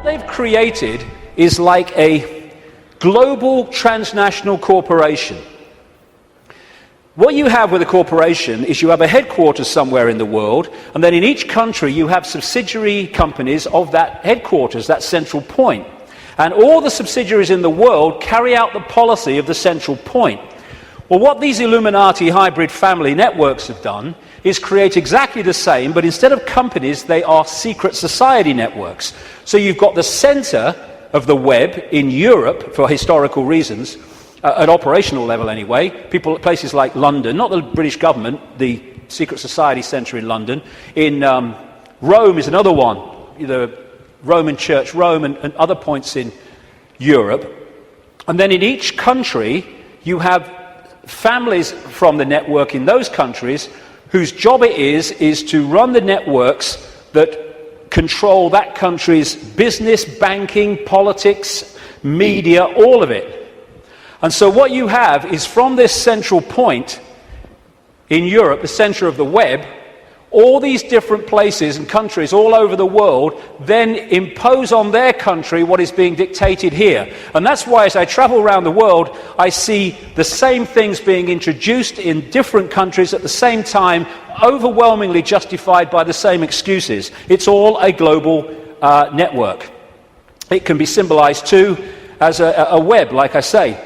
they've created is like a global transnational corporation. What you have with a corporation is you have a headquarters somewhere in the world, and then in each country you have subsidiary companies of that headquarters, that central point. And all the subsidiaries in the world carry out the policy of the central point. Well, what these Illuminati hybrid family networks have done is create exactly the same, but instead of companies, they are secret society networks. So you've got the center of the web in Europe, for historical reasons, at operational level anyway, places like London, not the British government, the secret society centre in London. In Rome is another one, the Roman Church, Rome, and other points in Europe. And then in each country, you have families from the network in those countries whose job it is to run the networks that control that country's business, banking, politics, media, all of it. And so what you have is from this central point in Europe, the center of the web, all these different places and countries all over the world then impose on their country what is being dictated here. And that's why as I travel around the world, I see the same things being introduced in different countries at the same time, overwhelmingly justified by the same excuses. It's all a global network. It can be symbolized too as a web, like I say,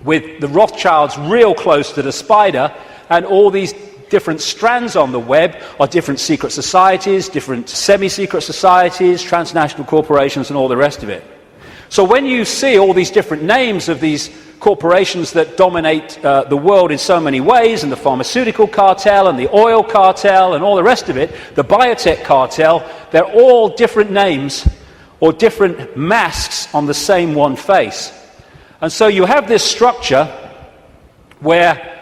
with the Rothschilds real close to the spider, and all these different strands on the web are different secret societies, different semi-secret societies, transnational corporations, and all the rest of it. So when you see all these different names of these corporations that dominate the world in so many ways, and the pharmaceutical cartel, and the oil cartel, and all the rest of it, the biotech cartel, they're all different names or different masks on the same one face. And so you have this structure where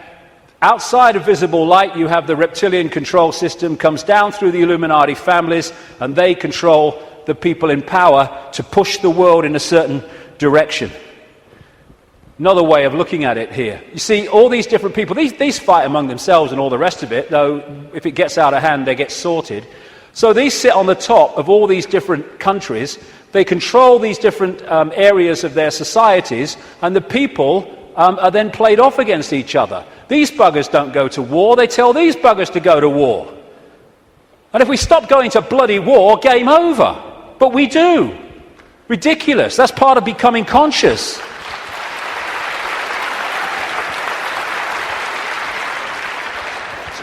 outside of visible light you have the reptilian control system, comes down through the Illuminati families, and they control the people in power to push the world in a certain direction. Another way of looking at it here. You see, all these different people, these fight among themselves and all the rest of it, though if it gets out of hand they get sorted. So these sit on the top of all these different countries. They control these different areas of their societies, and the people are then played off against each other. These buggers don't go to war, they tell these buggers to go to war. And if we stop going to bloody war, game over. But we do. Ridiculous. That's part of becoming conscious.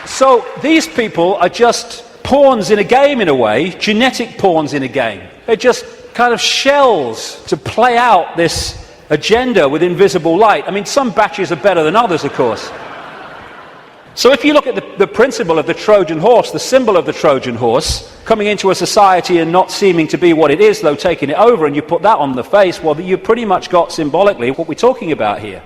So these people are just pawns in a game in a way, genetic pawns in a game. They're just kind of shells to play out this agenda with invisible light. I mean, some batches are better than others, of course. So if you look at the principle of the Trojan horse, the symbol of the Trojan horse, coming into a society and not seeming to be what it is, though taking it over, and you put that on the face, well, you pretty much got symbolically what we're talking about here.